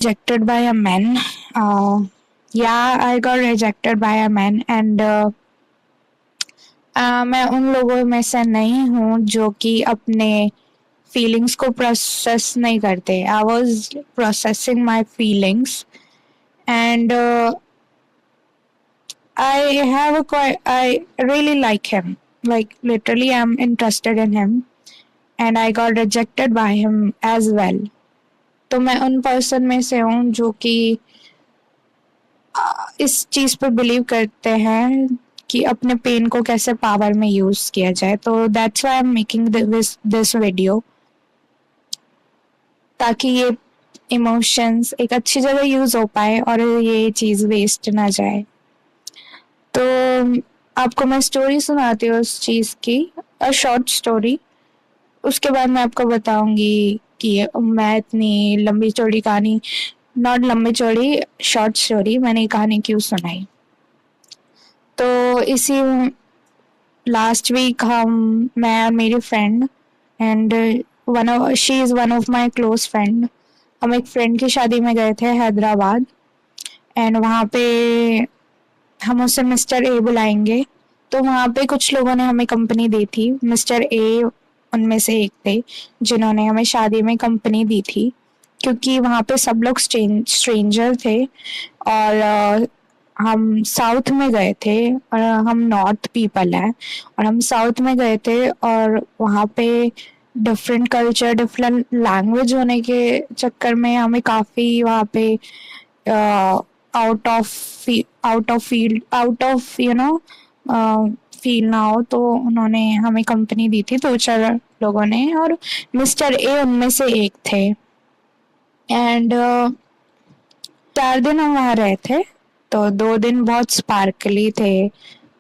rejected by a man. Yeah, I got rejected by a man, and मैं उन लोगों में से नहीं हूँ जो कि अपने फीलिंग्स को प्रोसेस नहीं करते. I was processing my feelings and I really like him. Like literally, I'm interested in him, and I got rejected by him as well. तो मैं उन पर्सन में से हूँ जो कि इस चीज पे बिलीव करते हैं कि अपने पेन को कैसे पावर में यूज किया जाए. तो that's why I am making this video, ताकि ये इमोशंस एक अच्छी जगह यूज हो पाए और ये चीज वेस्ट ना जाए. तो आपको मैं स्टोरी सुनाती हूँ उस चीज की, अ शॉर्ट स्टोरी. उसके बाद मैं आपको बताऊंगी कि मैं इतनी लंबी चौड़ी कहानी, नॉट लंबी चौड़ी, शॉर्ट स्टोरी, मैंने ये कहानी क्यों सुनाई. तो इसी लास्ट वीक मैं और मेरी friend and she is one of my close friend, हम एक फ्रेंड की शादी में गए थे हैदराबाद. एंड वहाँ पे हम उसे मिस्टर ए बुलाएंगे. तो वहाँ पे कुछ लोगों ने हमें कंपनी दी थी. मिस्टर ए उनमें से एक थे जिन्होंने हमें शादी में कंपनी दी थी, क्योंकि वहाँ पे सब लोग स्ट्रेंजर थे. और हम साउथ में गए थे और हम नॉर्थ पीपल हैं, और हम साउथ में गए थे और वहाँ पे डिफरेंट कल्चर, डिफरेंट लैंग्वेज होने के चक्कर में हमें काफ़ी वहाँ पे आउट ऑफ फील ना हो. तो उन्होंने हमें कंपनी दी थी दो चार लोगों ने, और मिस्टर ए उनमें से एक थे. एंड 4 दिन हम वहाँ रहे थे. तो 2 दिन बहुत स्पार्कली थे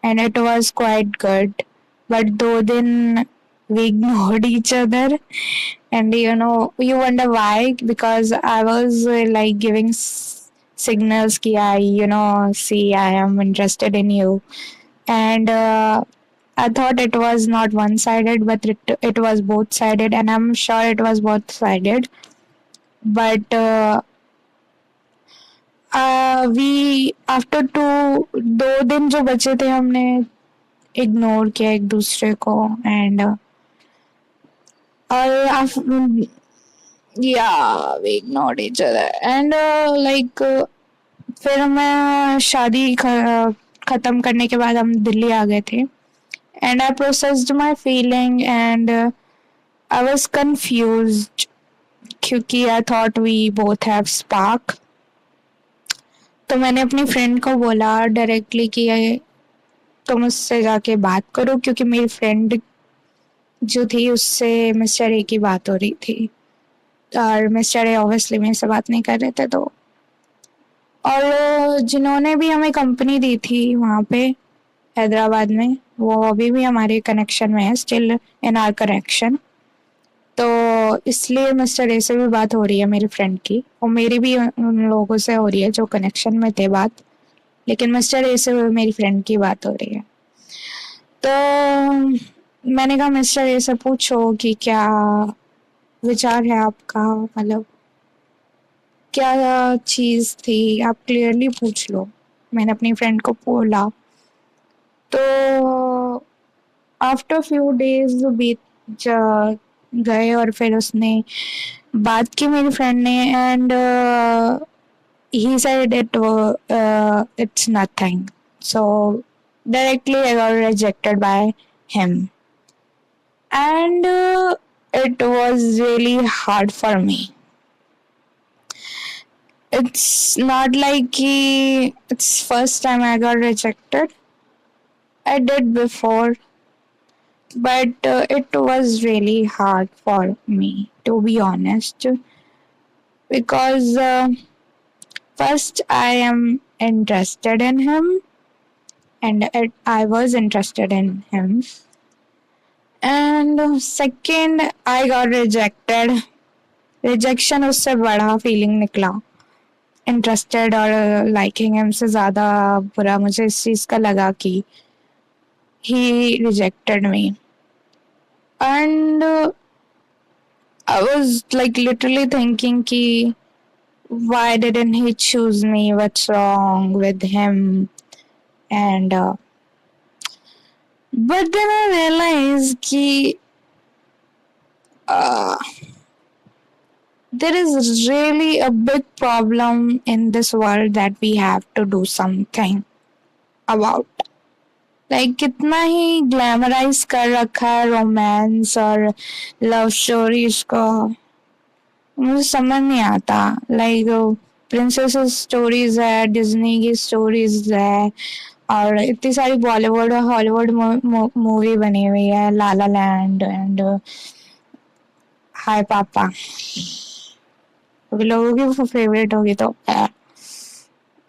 and it was quite good. But 2 दिन we ignored each other, and you wonder why, because I was like giving signals ki see, I am interested in you. And I thought it was not one sided, but it was both sided, and I'm sure it was both sided. But we after 2 दिन जो बचे थे हमने ignore किया एक दूसरे को. And या we ignored each other. And like फिर मैं शादी खत्म करने के बाद हम दिल्ली आ गए थे. And I processed my feeling and I was confused, क्योंकि I thought we both have spark. तो मैंने अपनी फ्रेंड को बोला डायरेक्टली कि तुम उससे जाके बात करो, क्योंकि मेरी फ्रेंड जो थी उससे मिस्टर ए की बात हो रही थी और मिस्टर ए ऑब्वियसली मेरे से बात नहीं कर रहे थे. तो और जिन्होंने भी हमें कंपनी दी थी वहाँ पे हैदराबाद में, वो अभी भी हमारे कनेक्शन में है, स्टिल इन आवर कनेक्शन. तो इसलिए मिस्टर ए से भी बात हो रही है मेरी फ्रेंड की, और मेरी भी उन लोगों से हो रही है जो कनेक्शन में थे बात, लेकिन मिस्टर ए से मेरी फ्रेंड की बात हो रही है. तो मैंने कहा मिस्टर ए से पूछो कि क्या विचार है आपका, मतलब क्या चीज़ थी, आप क्लियरली पूछ लो. मैंने अपनी फ्रेंड को बोला. तो आफ्टर फ्यू डेज बीत गए और फिर उसने बात की मेरी फ्रेंड ने. And he said it's nothing. So directly I got rejected by him, and it was really hard for me. It's not like it's first time I got rejected. I did before, but it was really hard for me, to be honest, because first I am interested in him, and I was interested in him. And second, I got rejected. Rejection उससे बड़ा feeling निकला. Interested और liking him से ज़्यादा बुरा मुझे इस चीज़ का लगा कि he rejected me. And I was like literally thinking कि why didn't he choose me, what's wrong with him, and but then I realized कि uh, there is really a big problem in this world that we have to do something about. Like कितना ही glamorize कर रखा है romance और love stories को, मुझे समझ नहीं आता. लाइक प्रिंसेस स्टोरीज है, डिज्नी की स्टोरीज है, और इतनी सारी बॉलीवुड और हॉलीवुड मूवी बनी हुई है, लाला लैंड एंड हाय पापा, लोगों की फेवरेट होगी तो.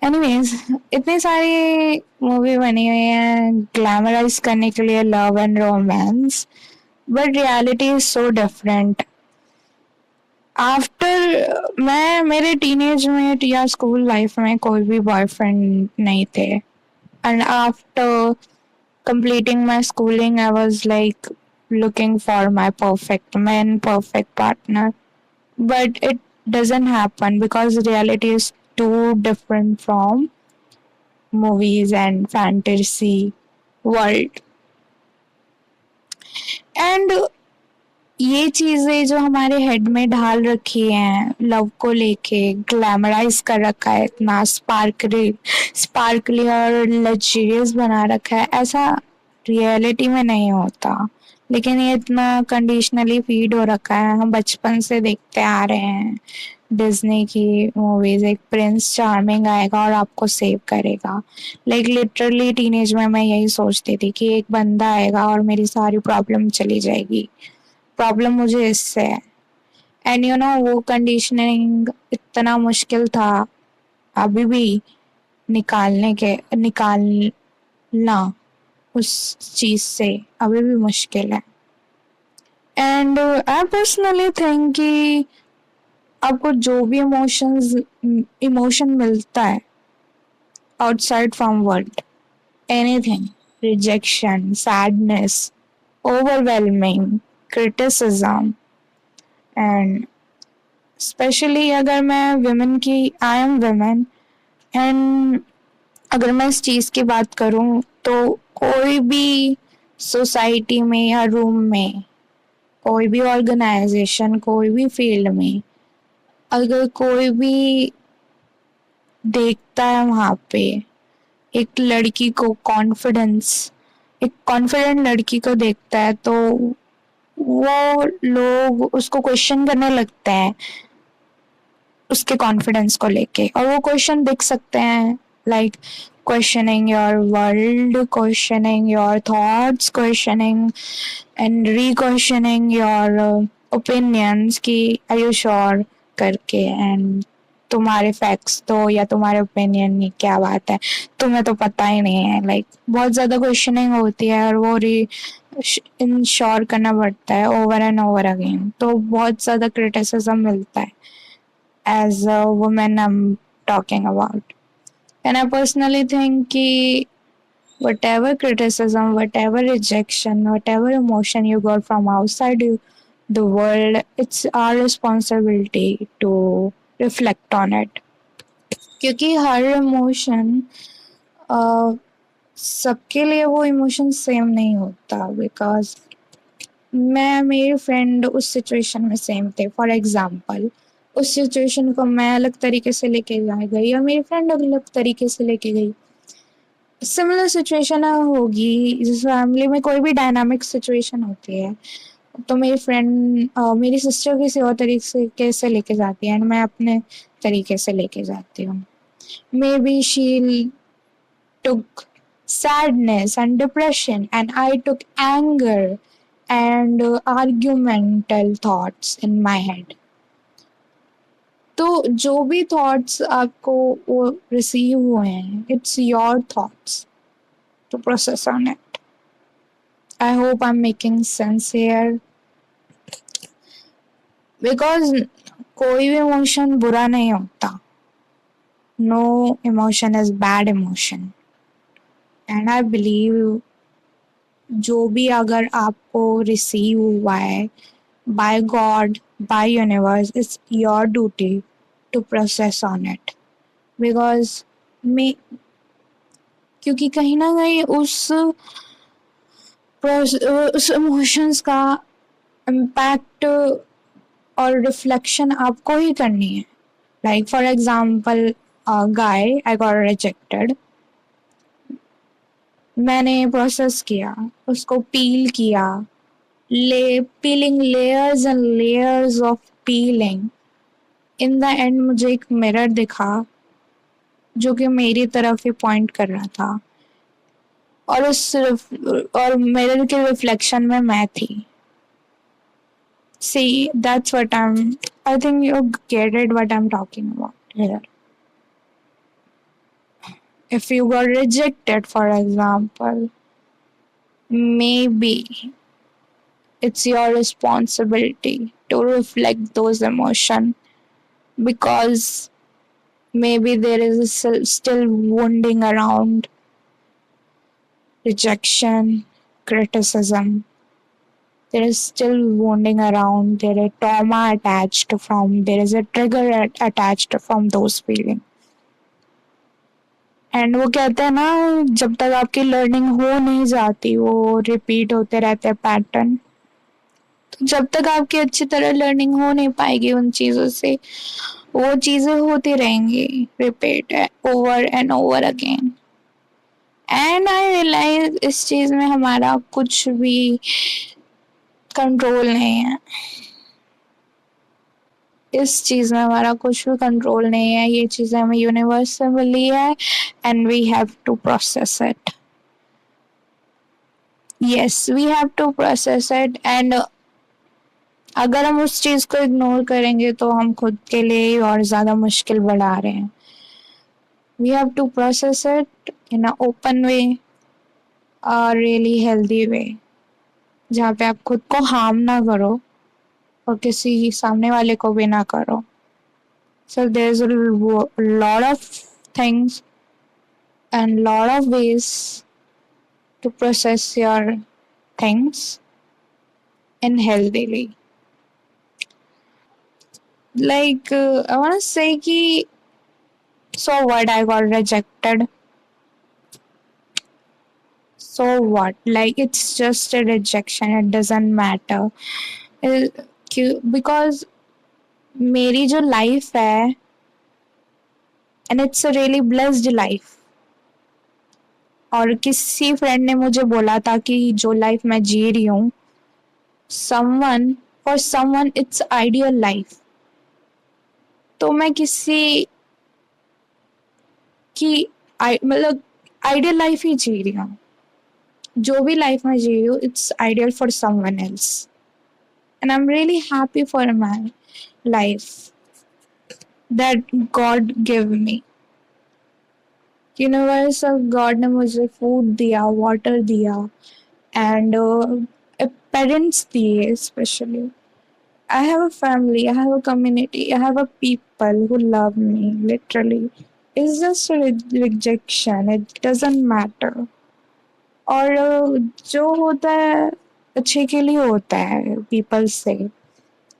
एनीवेज, इतनी सारी मूवी बनी हुई है ग्लैमराइज करने के लिए love and romance, but reality is so different. After मैं मेरे टीनेज में या स्कूल लाइफ में कोई भी बॉयफ्रेंड नहीं थे, and after completing my schooling I was like looking for my perfect man, perfect partner, but it doesn't happen because reality is too different from movies and fantasy world. And ये चीजें जो हमारे head में ढाल रखी हैं love को लेके, ग्लैमराइज कर रखा है, इतना स्पार्कली और लग्जरियस बना रखा है, ऐसा रियलिटी में नहीं होता. लेकिन ये इतना कंडीशनली फीड हो रखा है, हम बचपन से देखते आ रहे हैं डिज्नी की मूवीज. एक प्रिंस चार्मिंग आएगा और आपको सेव करेगा. लाइक लिटरली टीनेज में मैं यही सोचती थी कि एक बंदा आएगा और मेरी सारी प्रॉब्लम चली जाएगी. प्रॉब्लम मुझे इससे है. एंड यू नो वो कंडीशनिंग इतना मुश्किल था, अभी भी निकालना उस चीज से अभी भी मुश्किल है. एंड आई पर्सनली थिंक कि आपको जो भी इमोशन मिलता है outside from world, anything, rejection, sadness, overwhelming, criticism, and specially अगर मैं विमेन की, आई एम विमेन, एंड अगर मैं इस चीज़ की बात करूं तो कोई भी सोसाइटी में या रूम में, कोई भी ऑर्गेनाइजेशन, कोई भी फील्ड में, अगर कोई भी देखता है वहाँ पे एक लड़की को एक कॉन्फिडेंट लड़की को देखता है, तो वो लोग उसको क्वेश्चन करने लगते हैं उसके कॉन्फिडेंस को लेके. और वो क्वेश्चन दिख सकते हैं like questioning your world, questioning your thoughts, questioning and re-questioning your opinions कि are you sure करके, and तुम्हारे फैक्ट्स तो या तुम्हारे ओपिनियन में क्या बात है, तुम्हें तो पता ही नहीं है. लाइक बहुत ज़्यादा क्वेश्चनिंग होती है और वो इंश्योर करना पड़ता है ओवर एंड ओवर अगेन. तो बहुत ज़्यादा क्रिटिसिज्म मिलता है as a women I am talking about. And I personally think कि whatever criticism, whatever rejection, whatever emotion you got from outside the world, it's our responsibility to reflect on it. क्योंकि हर emotion सबके लिए वो emotion same नहीं होता. Because मेरे friend उस situation में सेम थे. फॉर एग्जाम्पल उस सिचुएशन को मैं अलग तरीके से लेके गई और मेरी फ्रेंड अलग तरीके से लेके गई. सिमिलर सिचुएशन होगी, जिस फैमिली में कोई भी डायनामिक सिचुएशन होती है, तो मेरी फ्रेंड मेरी सिस्टर किसी और तरीके से लेके जाती है एंड मैं अपने तरीके से लेके जाती हूँ. May be she took sadness and depression and I took anger and argumental thoughts in my head. तो जो भी थॉट्स आपको वो रिसीव हुए हैं, it's your thoughts to process on it. I hope I am making sense here. Because कोई भी emotion बुरा नहीं होता. No emotion is bad emotion. And I believe जो भी अगर आपको रिसीव हुआ है by God, by universe, it's your duty to process on it because me क्योंकि कहीं ना कहीं उस इमोशंस का इम्पैक्ट और रिफ्लेक्शन आपको ही करनी है. Like for example guy I got rejected. मैंने प्रोसेस किया, उसको पील किया, piling layers and layers of piling. In the end मुझे एक मिरर दिखा जो कि मेरी तरफ ही पॉइंट कर रहा था और मिरर के रिफ्लेक्शन में मैं थी. See, that's what I think you get it what I'm talking about here. If you got rejected, for example, maybe it's your responsibility to reflect those emotions because maybe there is still wounding around rejection, criticism. There is still wounding around. There is trauma attached from. There is a trigger attached from those feelings. And वो कहते हैं ना, जब तक आपकी learning हो नहीं जाती वो रिपीट होते रहते हैं पैटर्न. तो जब तक आपकी अच्छी तरह लर्निंग हो नहीं पाएगी उन चीज़ों से, वो चीज़ें होती रहेंगी repeat over and over again. And I realise इस चीज़ में हमारा कुछ भी कंट्रोल नहीं है. इस चीज़ में हमारा कुछ भी कंट्रोल नहीं है. ये चीज़ें हमें यूनिवर्स से मिली है and we have to process it. Yes, we have to process it. And अगर हम उस चीज़ को इग्नोर करेंगे तो हम खुद के लिए ही और ज़्यादा मुश्किल बढ़ा रहे हैं. We have to process it in a open way, a really healthy way, जहाँ पे आप खुद को हार्म ना करो और किसी सामने वाले को भी ना करो. So there's a lot of things and lot of ways to process your things in healthily. Like I want to say ki, so what, I got rejected. So what? Like it's just a rejection. It doesn't matter. Because मेरी जो life है and it's a really blessed life. और किसी friend ने मुझे बोला था कि जो लाइफ मैं जी रही हूँ, someone for someone it's ideal life. तो मैं किसी की मतलब आइडियल लाइफ ही जी रही हूँ. जो भी लाइफ मैं जी रही हूँ, it's ideal for someone else and I am really happy for my life that God gave me. Universe of God ने मुझे फूड दिया, वाटर दिया एंड पेरेंट्स दिए. Specially I have a family, I have a community, I have a people who love me literally. It's just a rejection, it doesn't matter. और जो होता है अच्छे के लिए होता है, people say.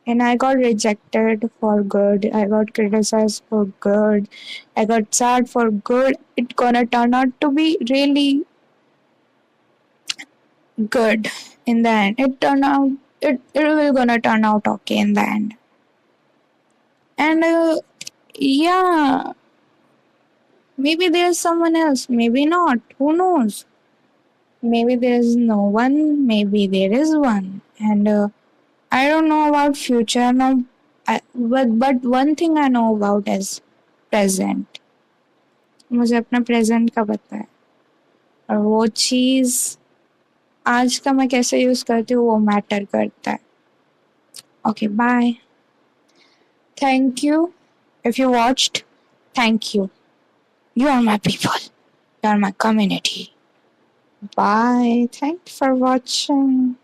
And I got rejected for good. I got criticized for good. I got sad for good. It's gonna turn out to be really good in the end. It will gonna turn out okay in the end. And yeah, maybe there's someone else. Maybe not. Who knows? Maybe there is no one. Maybe there is one. And I don't know about future now, but one thing I know about is present. मुझे अपना present का पता है और वो चीज़ आज का मैं कैसे यूज़ करती हूँ वो मैटर करता है. Okay, bye. Thank you. If you watched, thank you. You are my people. You are my community. Bye. Thanks for watching.